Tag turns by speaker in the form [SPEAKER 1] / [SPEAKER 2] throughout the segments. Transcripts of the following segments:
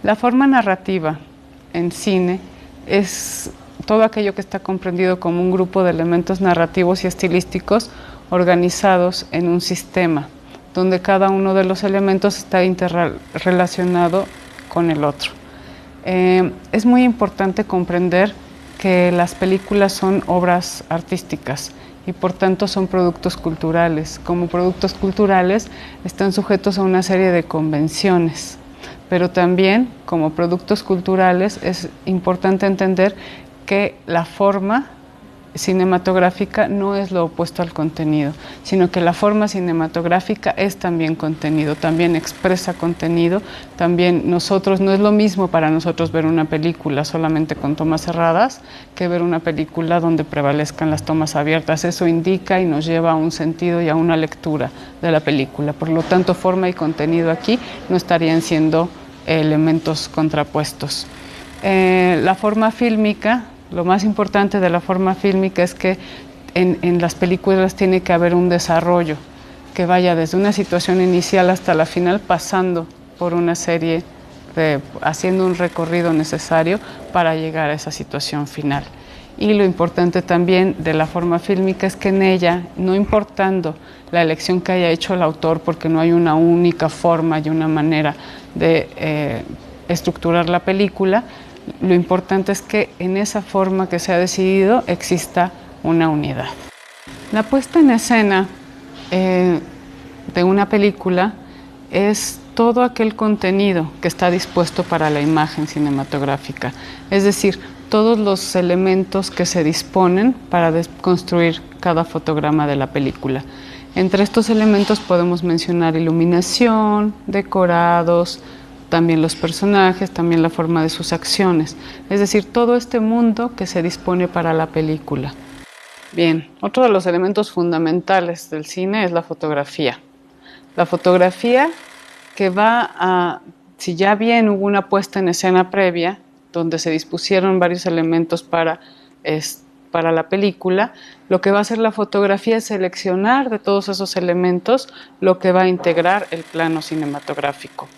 [SPEAKER 1] La forma narrativa en cine es todo aquello que está comprendido como un grupo de elementos narrativos y estilísticos organizados en un sistema, donde cada uno de los elementos está interrelacionado con el otro. Es muy importante comprender que las películas son obras artísticas y por tanto son productos culturales. Como productos culturales están sujetos a una serie de convenciones, pero también como productos culturales es importante entender que la forma cinematográfica no es lo opuesto al contenido, sino que la forma cinematográfica es también contenido, también expresa contenido, también no es lo mismo para nosotros ver una película solamente con tomas cerradas que ver una película donde prevalezcan las tomas abiertas. Eso indica y nos lleva a un sentido y a una lectura de la película. Por lo tanto, forma y contenido aquí no estarían siendo elementos contrapuestos. La forma fílmica, lo más importante de la forma fílmica es que en las películas tiene que haber un desarrollo que vaya desde una situación inicial hasta la final, pasando por una serie, haciendo un recorrido necesario para llegar a esa situación final. Y lo importante también de la forma fílmica es que en ella, no importando la elección que haya hecho el autor, porque no hay una única forma y una manera de estructurar la película, lo importante es que en esa forma que se ha decidido exista una unidad. La puesta en escena de una película es todo aquel contenido que está dispuesto para la imagen cinematográfica, es decir, todos los elementos que se disponen para construir cada fotograma de la película. Entre estos elementos podemos mencionar iluminación, decorados, también los personajes, también la forma de sus acciones, es decir, todo este mundo que se dispone para la película. Bien, otro de los elementos fundamentales del cine es la fotografía. La fotografía que si ya bien hubo una puesta en escena previa, donde se dispusieron varios elementos para la película, lo que va a hacer la fotografía es seleccionar de todos esos elementos lo que va a integrar el plano cinematográfico.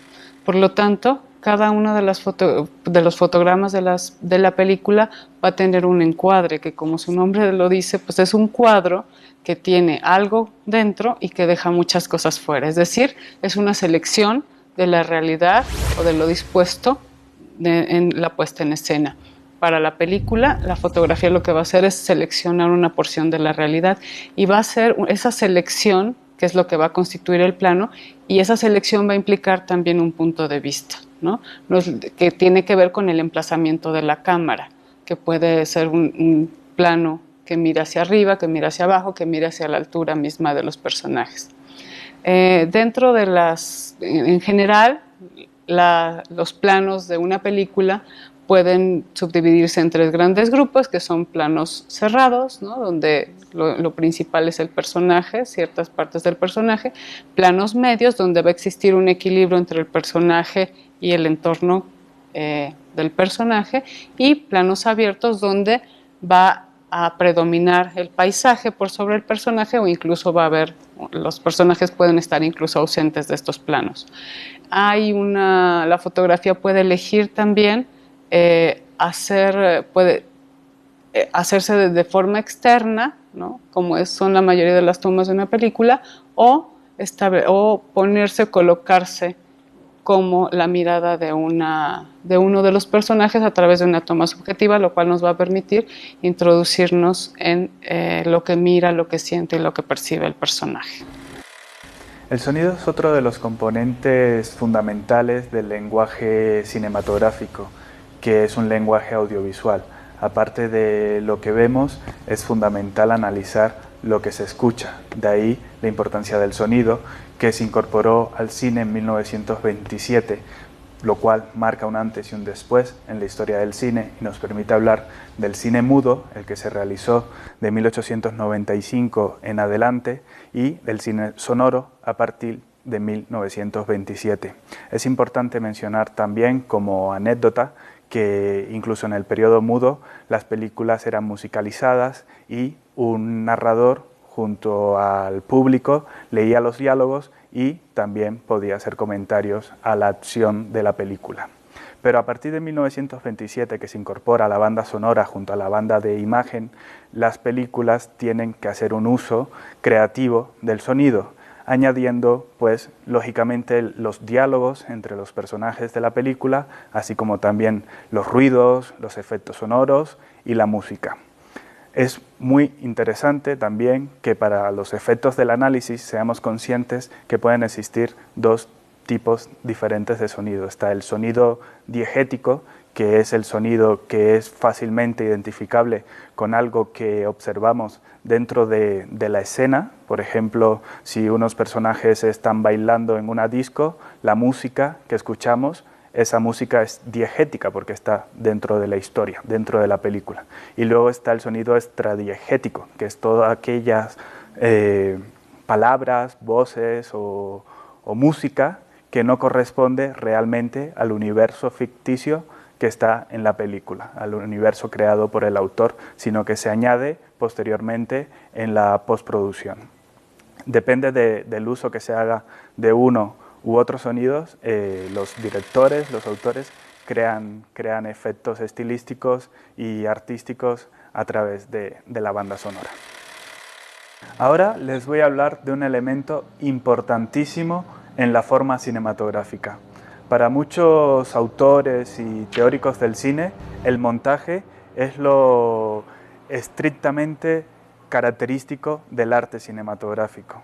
[SPEAKER 1] Por lo tanto, cada uno de los fotogramas de la película va a tener un encuadre, que como su nombre lo dice, pues es un cuadro que tiene algo dentro y que deja muchas cosas fuera. Es decir, es una selección de la realidad o de lo dispuesto en la puesta en escena. Para la película, la fotografía lo que va a hacer es seleccionar una porción de la realidad y va a ser esa selección que es lo que va a constituir el plano, y esa selección va a implicar también un punto de vista, ¿no? Que tiene que ver con el emplazamiento de la cámara, que puede ser un plano que mira hacia arriba, que mira hacia abajo, que mira hacia la altura misma de los personajes. Dentro de en general, los planos de una película pueden subdividirse en tres grandes grupos, que son planos cerrados, ¿no? Donde lo principal es el personaje, ciertas partes del personaje, planos medios, donde va a existir un equilibrio entre el personaje y el entorno del personaje, y planos abiertos, donde va a predominar el paisaje por sobre el personaje, o incluso los personajes pueden estar incluso ausentes de estos planos. La fotografía puede elegir también puede hacerse de forma externa, ¿no? Como son la mayoría de las tomas de una película, o colocarse como la mirada de uno de los personajes a través de una toma subjetiva, lo cual nos va a permitir introducirnos en lo que mira, lo que siente y lo que percibe el personaje.
[SPEAKER 2] El sonido es otro de los componentes fundamentales del lenguaje cinematográfico, que es un lenguaje audiovisual. Aparte de lo que vemos, es fundamental analizar lo que se escucha. De ahí la importancia del sonido, que se incorporó al cine en 1927, lo cual marca un antes y un después en la historia del cine y nos permite hablar del cine mudo, el que se realizó de 1895 en adelante, y del cine sonoro a partir de 1927. Es importante mencionar también como anécdota que incluso en el periodo mudo las películas eran musicalizadas y un narrador junto al público leía los diálogos y también podía hacer comentarios a la acción de la película. Pero a partir de 1927, que se incorpora la banda sonora junto a la banda de imagen, las películas tienen que hacer un uso creativo del sonido, añadiendo, pues, lógicamente los diálogos entre los personajes de la película, así como también los ruidos, los efectos sonoros y la música. Es muy interesante también que para los efectos del análisis seamos conscientes que pueden existir dos tipos diferentes de sonido. Está el sonido diegético, que es el sonido que es fácilmente identificable con algo que observamos dentro de la escena. Por ejemplo, si unos personajes están bailando en una disco, la música que escuchamos, esa música es diegética porque está dentro de la historia, dentro de la película. Y luego está el sonido extradiegético, que es todas aquellas palabras, voces o música que no corresponde realmente al universo ficticio que está en la película, al universo creado por el autor, sino que se añade posteriormente en la postproducción. Depende del uso que se haga de uno u otros sonidos, los directores, los autores, crean efectos estilísticos y artísticos a través de la banda sonora. Ahora les voy a hablar de un elemento importantísimo en la forma cinematográfica. Para muchos autores y teóricos del cine, el montaje es lo estrictamente característico del arte cinematográfico.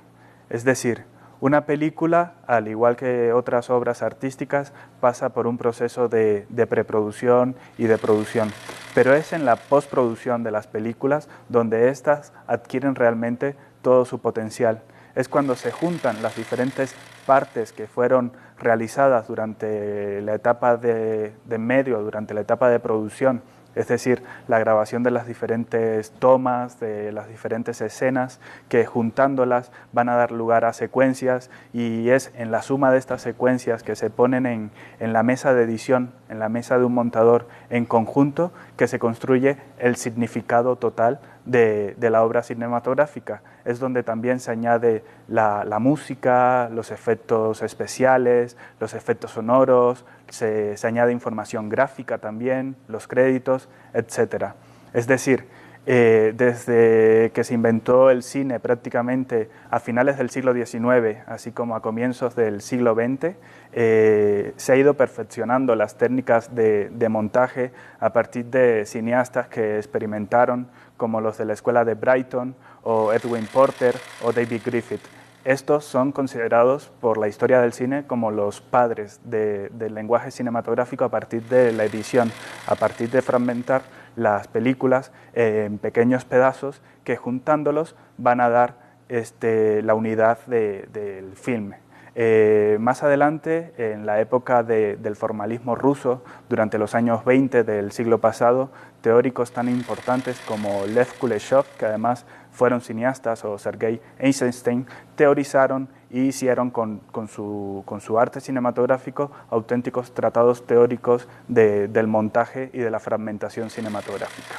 [SPEAKER 2] Es decir, una película, al igual que otras obras artísticas, pasa por un proceso de preproducción y de producción, pero es en la postproducción de las películas donde éstas adquieren realmente todo su potencial. Es cuando se juntan las diferentes partes que fueron realizadas durante la etapa de medio, durante la etapa de producción, es decir, la grabación de las diferentes tomas, de las diferentes escenas, que juntándolas van a dar lugar a secuencias, y es en la suma de estas secuencias que se ponen en la mesa de edición, en la mesa de un montador en conjunto, que se construye el significado total de la obra cinematográfica. Es donde también se añade la música, los efectos especiales, los efectos sonoros, se añade información gráfica también, los créditos, etc. Es decir, desde que se inventó el cine prácticamente a finales del siglo XIX, así como a comienzos del siglo XX, se ha ido perfeccionando las técnicas de montaje a partir de cineastas que experimentaron, como los de la escuela de Brighton, o Edwin Porter, o David Griffith. Estos son considerados por la historia del cine como los padres del lenguaje cinematográfico a partir de la edición, a partir de fragmentar las películas en pequeños pedazos que juntándolos van a dar la unidad del filme. Más adelante, en la época del formalismo ruso, durante los años 20 del siglo pasado, teóricos tan importantes como Lev Kuleshov, que además fueron cineastas, o Sergei Eisenstein, teorizaron y hicieron con su arte cinematográfico auténticos tratados teóricos del montaje y de la fragmentación cinematográfica.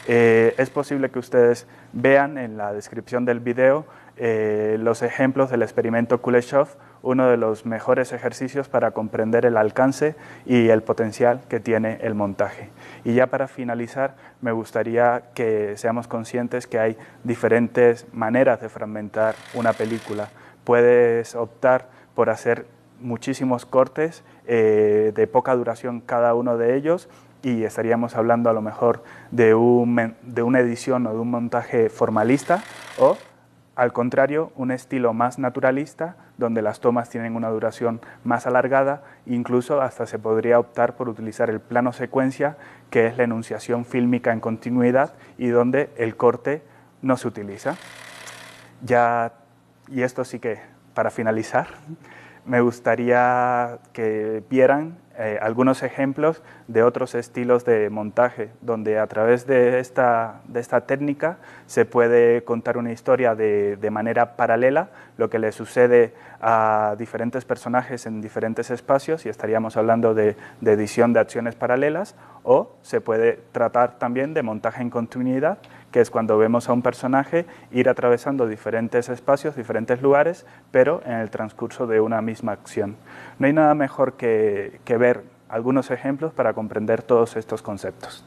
[SPEAKER 2] Es posible que ustedes vean en la descripción del video los ejemplos del experimento Kuleshov, uno de los mejores ejercicios para comprender el alcance y el potencial que tiene el montaje. Y ya para finalizar, me gustaría que seamos conscientes que hay diferentes maneras de fragmentar una película. Puedes optar por hacer muchísimos cortes de poca duración cada uno de ellos, y estaríamos hablando a lo mejor de una edición o de un montaje formalista, o al contrario, un estilo más naturalista, donde las tomas tienen una duración más alargada. Incluso hasta se podría optar por utilizar el plano secuencia, que es la enunciación fílmica en continuidad y donde el corte no se utiliza. Y esto sí que, para finalizar, me gustaría que vieran algunos ejemplos de otros estilos de montaje, donde a través de esta técnica se puede contar una historia de manera paralela, lo que le sucede a diferentes personajes en diferentes espacios, y estaríamos hablando de edición de acciones paralelas, o se puede tratar también de montaje en continuidad, que es cuando vemos a un personaje ir atravesando diferentes espacios, diferentes lugares, pero en el transcurso de una misma acción. No hay nada mejor que ver algunos ejemplos para comprender todos estos conceptos.